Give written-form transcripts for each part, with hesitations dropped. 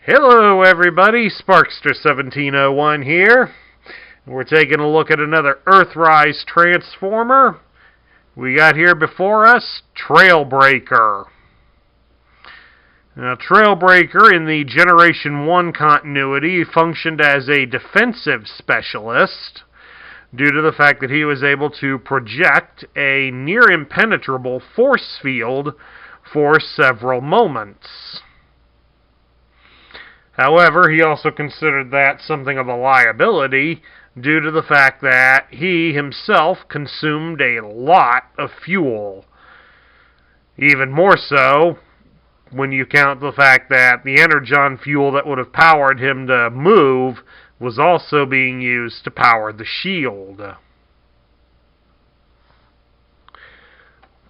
Hello everybody, Sparkster1701 here. We're taking a look at another Earthrise Transformer. We got here before us, Trailbreaker. Now, Trailbreaker in the Generation 1 continuity functioned as a defensive specialist due to the fact that he was able to project a near impenetrable force field for several moments. However, he also considered that something of a liability due to the fact that he himself consumed a lot of fuel. Even more so when you count the fact that the energon fuel that would have powered him to move was also being used to power the shield.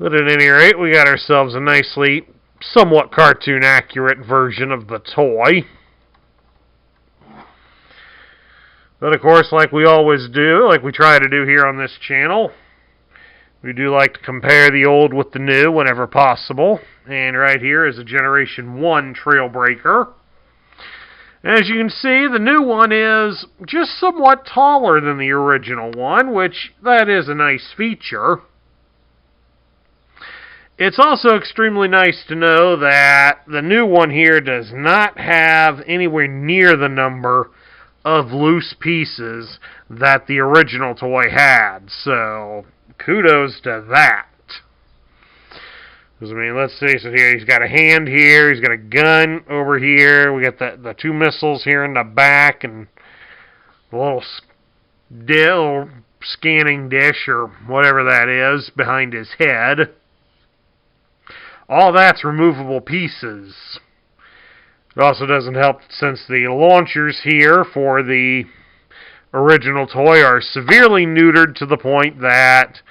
But at any rate, we got ourselves a nicely, somewhat cartoon-accurate version of the toy. But of course, like we always do, like we try to do here on this channel, we do like to compare the old with the new whenever possible. And right here is a Generation 1 Trailbreaker. As you can see, the new one is just somewhat taller than the original one, which that is a nice feature. It's also extremely nice to know that the new one here does not have anywhere near the number of loose pieces that the original toy had. So, kudos to that. Because, I mean, let's face it here. He's got a hand here. He's got a gun over here. We got the two missiles here in the back. And a little scanning dish or whatever that is behind his head. All that's removable pieces. It also doesn't help since the launchers here for the original toy are severely neutered to the point that,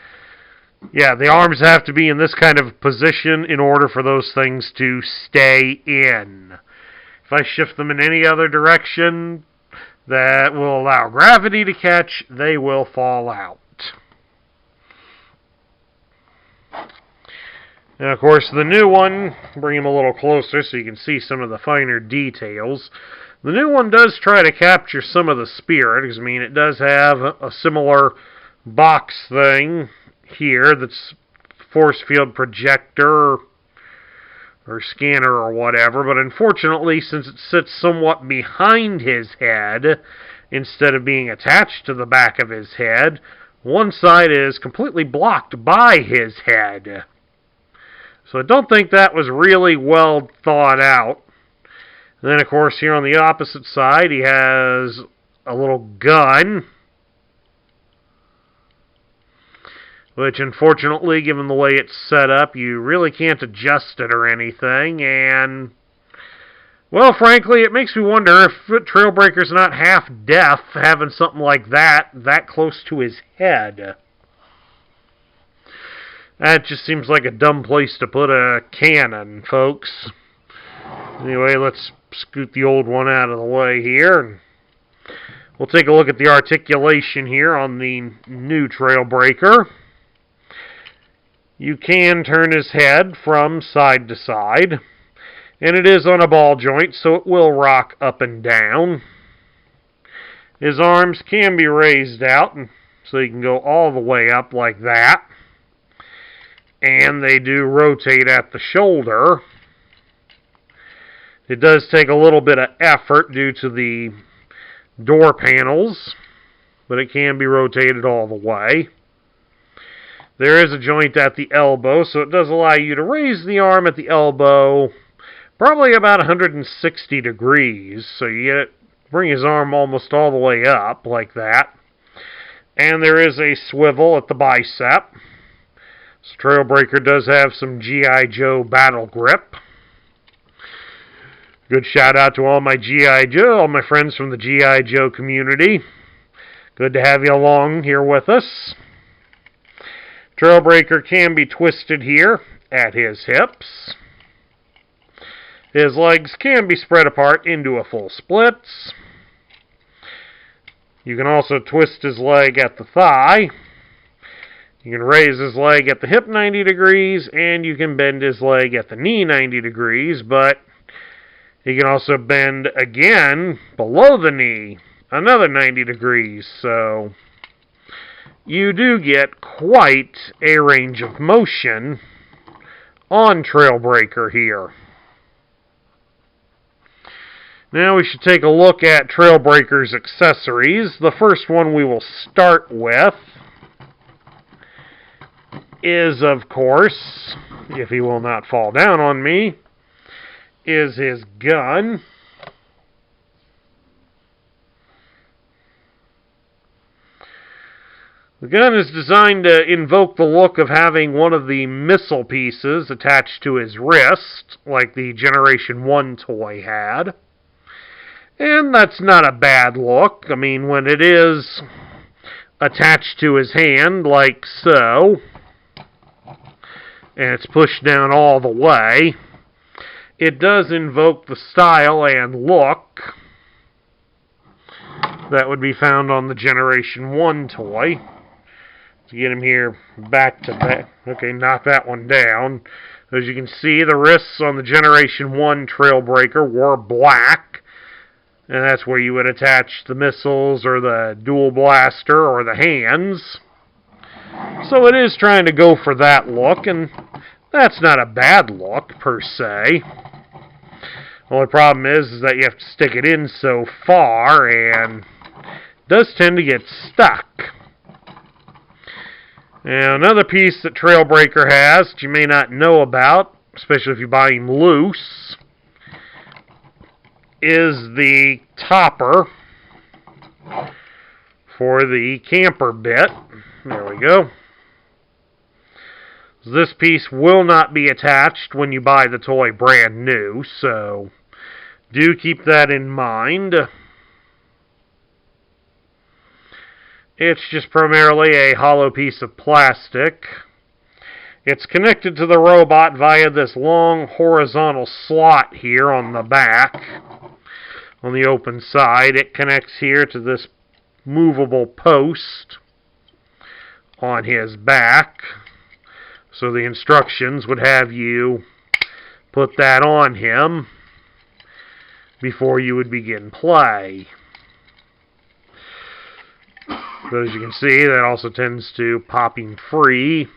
yeah, the arms have to be in this kind of position in order for those things to stay in. If I shift them in any other direction that will allow gravity to catch, they will fall out. Now, of course, the new one, bring him a little closer so you can see some of the finer details. The new one does try to capture some of the spirit, because, I mean, it does have a similar box thing here that's force field projector or scanner or whatever, but unfortunately, since it sits somewhat behind his head instead of being attached to the back of his head, one side is completely blocked by his head. So I don't think that was really well thought out. And then, of course, here on the opposite side, he has a little gun. Which, unfortunately, given the way it's set up, you really can't adjust it or anything. And, well, frankly, it makes me wonder if Trailbreaker's not half deaf, having something like that close to his head. That just seems like a dumb place to put a cannon, folks. Anyway, let's scoot the old one out of the way here. We'll take a look at the articulation here on the new Trailbreaker. You can turn his head from side to side. And it is on a ball joint, so it will rock up and down. His arms can be raised out, so he can go all the way up like that. And they do rotate at the shoulder. It does take a little bit of effort due to the door panels, but it can be rotated all the way. There is a joint at the elbow, so it does allow you to raise the arm at the elbow probably about 160 degrees. So you bring his arm almost all the way up like that. And there is a swivel at the bicep. So Trailbreaker does have some G.I. Joe battle grip. Good shout out to all my G.I. Joe, all my friends from the G.I. Joe community. Good to have you along here with us. Trailbreaker can be twisted here at his hips. His legs can be spread apart into a full splits. You can also twist his leg at the thigh. You can raise his leg at the hip 90 degrees, and you can bend his leg at the knee 90 degrees, but He can also bend again below the knee, another 90 degrees, so you do get quite a range of motion on Trailbreaker here. Now we should take a look at Trailbreaker's accessories. The first one we will start with is, of course, if he will not fall down on me, is his gun. The gun is designed to invoke the look of having one of the missile pieces attached to his wrist, like the Generation 1 toy had. And that's not a bad look. I mean, when it is attached to his hand, like so, and it's pushed down all the way, it does invoke the style and look that would be found on the Generation 1 toy. To get him here back to back. Okay, knock that one down. As you can see, the wrists on the Generation 1 Trailbreaker were black. And that's where you would attach the missiles or the dual blaster or the hands. So it is trying to go for that look, and that's not a bad look per se. The only problem is that you have to stick it in so far, and it does tend to get stuck. Now, another piece that Trailbreaker has that you may not know about, especially if you buy him loose, is the topper for the camper bit. There we go. This piece will not be attached when you buy the toy brand new, so do keep that in mind. It's just primarily a hollow piece of plastic. It's connected to the robot via this long horizontal slot here on the back. On the open side, it connects here to this movable post on his back. So the instructions would have you put that on him before you would begin play. But as you can see, that also tends to pop him free.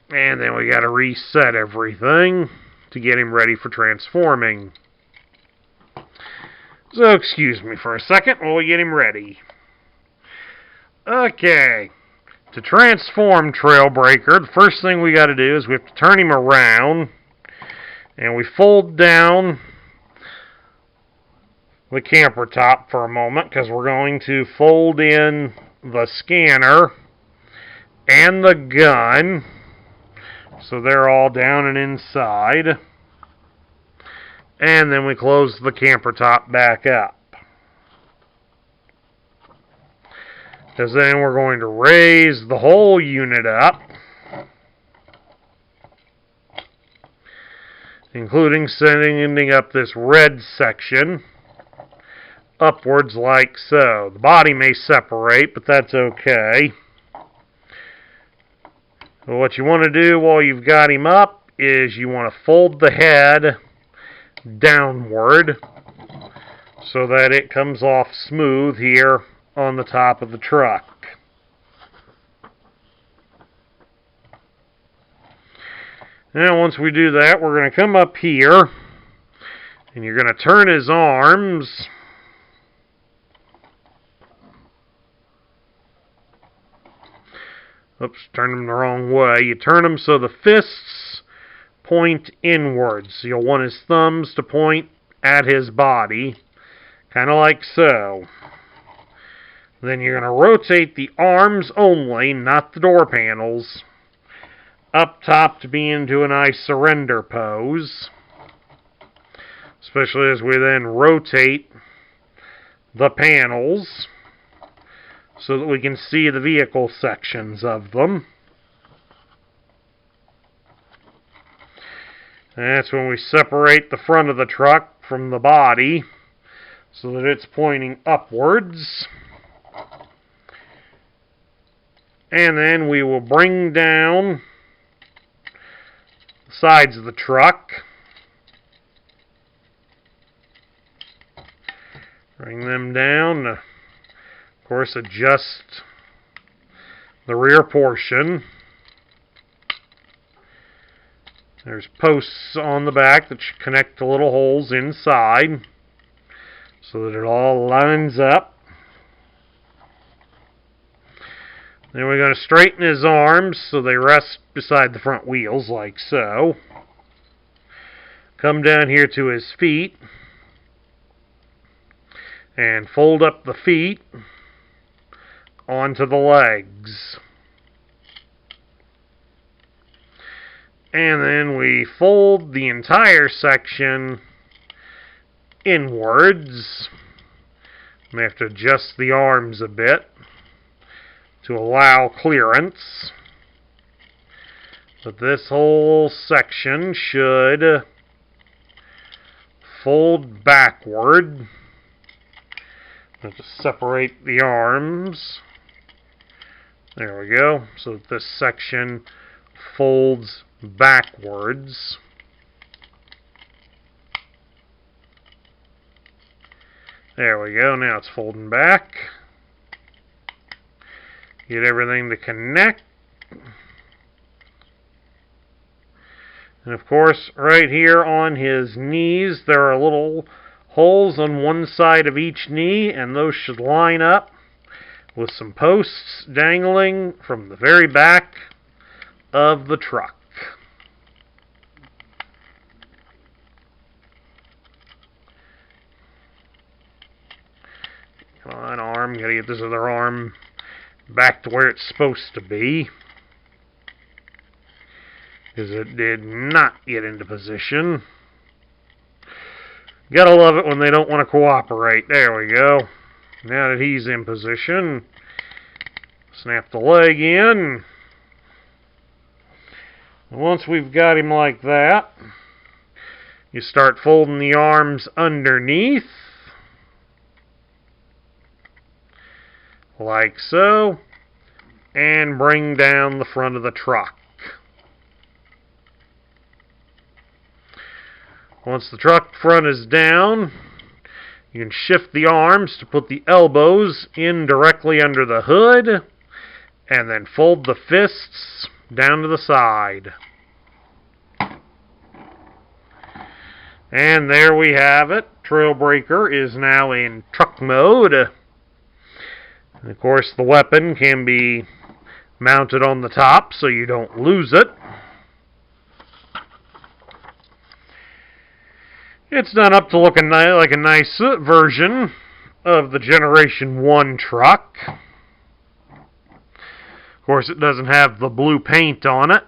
And then we got to reset everything to get him ready for transforming. So excuse me for a second while we get him ready. Okay. To transform Trailbreaker, the first thing we got to do is we have to turn him around. And we fold down the camper top for a moment, because we're going to fold in the scanner and the gun, so they're all down and inside. And then we close the camper top back up. Because then we're going to raise the whole unit up, including sending up this red section upwards like so. The body may separate, but that's okay. So what you want to do while you've got him up is you want to fold the head downward so that it comes off smooth here on the top of the truck. Now once we do that, we're going to come up here and you're going to turn his arms turn them the wrong way. You turn them so the fists point inwards. You'll want his thumbs to point at his body, kind of like so. Then you're going to rotate the arms only, not the door panels, up top to be into a nice surrender pose. Especially as we then rotate the panels so that we can see the vehicle sections of them. And that's when we separate the front of the truck from the body so that it's pointing upwards. And then we will bring down the sides of the truck. Bring them down. Of course, adjust the rear portion. There's posts on the back that should connect to little holes inside so that it all lines up. Then we're going to straighten his arms so they rest beside the front wheels like so. Come down here to his feet and fold up the feet onto the legs. And then we fold the entire section inwards. We have to adjust the arms a bit to allow clearance. But this whole section should fold backward. Have to separate the arms. There we go. So that this section folds backwards. There we go. Now it's folding back. Get everything to connect. And of course, right here on his knees, there are little holes on one side of each knee, and those should line up with some posts dangling from the very back of the truck. Come on, arm. Gotta get this other arm back to where it's supposed to be, because it did not get into position. Gotta love it when they don't want to cooperate. There we go. Now that he's in position, snap the leg in. And once we've got him like that, you start folding the arms underneath, like so, and bring down the front of the truck. Once the truck front is down, you can shift the arms to put the elbows in directly under the hood, and then fold the fists down to the side. And there we have it. Trailbreaker is now in truck mode. And of course, the weapon can be mounted on the top so you don't lose it. It's done up to looking like a nice version of the Generation 1 truck. Of course, it doesn't have the blue paint on it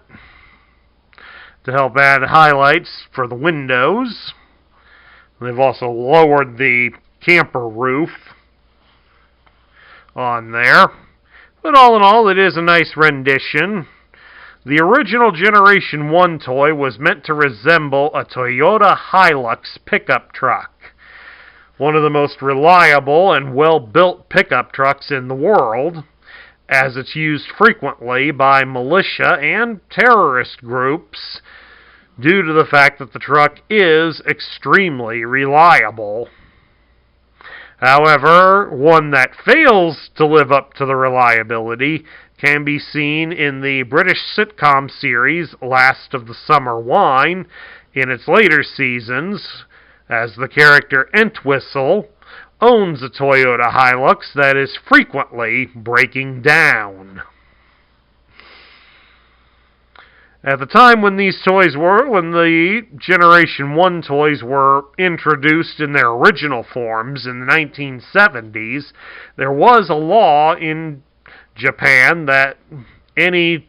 to help add highlights for the windows. They've also lowered the camper roof on there. But all in all, it is a nice rendition. The original Generation 1 toy was meant to resemble a Toyota Hilux pickup truck, one of the most reliable and well-built pickup trucks in the world, as it's used frequently by militia and terrorist groups due to the fact that the truck is extremely reliable. However, one that fails to live up to the reliability can be seen in the British sitcom series Last of the Summer Wine in its later seasons, as the character Entwistle owns a Toyota Hilux that is frequently breaking down. At the time when the Generation 1 toys were introduced in their original forms in the 1970s, there was a law in Japan that any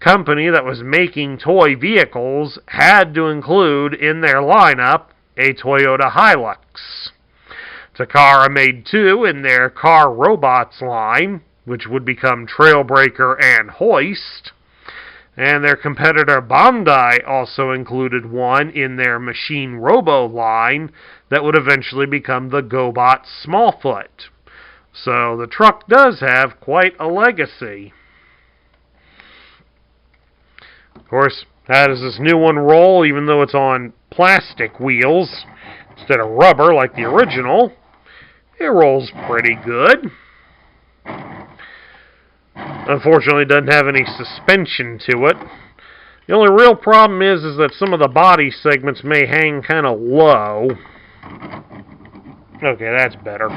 company that was making toy vehicles had to include in their lineup a Toyota Hilux. Takara made two in their Car Robots line, which would become Trailbreaker and Hoist, and their competitor Bandai also included one in their Machine Robo line that would eventually become the GoBot Smallfoot. So the truck does have quite a legacy. Of course, How does this new one roll, even though it's on plastic wheels instead of rubber like the original? It rolls pretty good. Unfortunately, it doesn't have any suspension to it. The only real problem is that some of the body segments may hang kind of low. Okay, that's better.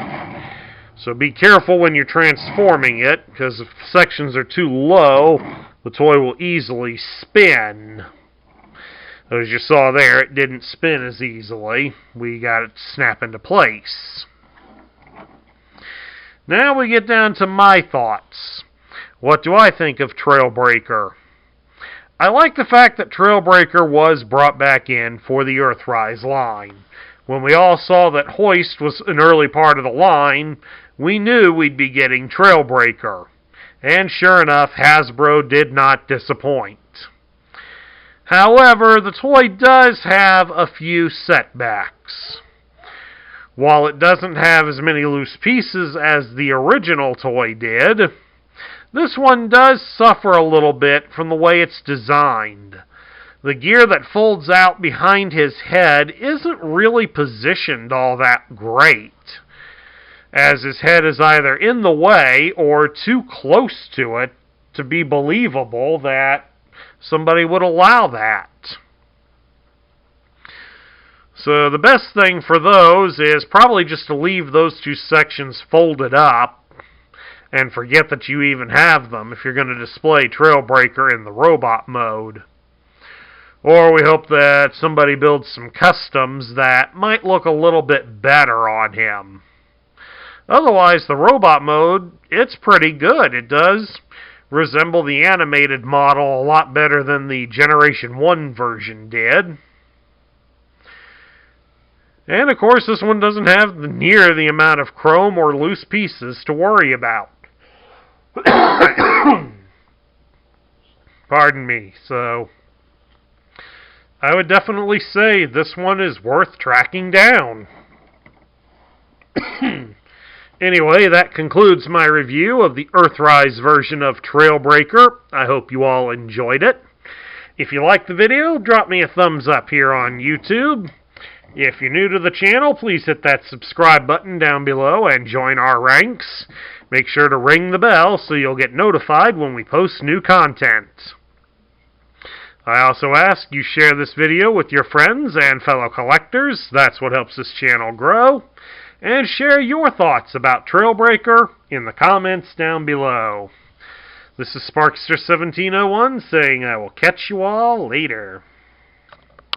So be careful when you're transforming it, because if sections are too low, the toy will easily spin. As you saw there, it didn't spin as easily. We got it to snap into place. Now we get down to my thoughts. What do I think of Trailbreaker? I like the fact that Trailbreaker was brought back in for the Earthrise line. When we all saw that Hoist was an early part of the line, we knew we'd be getting Trailbreaker. And sure enough, Hasbro did not disappoint. However, the toy does have a few setbacks. While it doesn't have as many loose pieces as the original toy did, this one does suffer a little bit from the way it's designed. The gear that folds out behind his head isn't really positioned all that great, as his head is either in the way or too close to it to be believable that somebody would allow that. So the best thing for those is probably just to leave those two sections folded up and forget that you even have them if you're going to display Trailbreaker in the robot mode. Or we hope that somebody builds some customs that might look a little bit better on him. Otherwise, the robot mode, it's pretty good. It does resemble the animated model a lot better than the Generation 1 version did. And of course, this one doesn't have near the amount of chrome or loose pieces to worry about. Pardon me. So, I would definitely say this one is worth tracking down. Anyway, that concludes my review of the Earthrise version of Trailbreaker. I hope you all enjoyed it. If you liked the video, drop me a thumbs up here on YouTube. If you're new to the channel, please hit that subscribe button down below and join our ranks. Make sure to ring the bell so you'll get notified when we post new content. I also ask you share this video with your friends and fellow collectors. That's what helps this channel grow. And share your thoughts about Trailbreaker in the comments down below. This is Sparkster1701 saying I will catch you all later.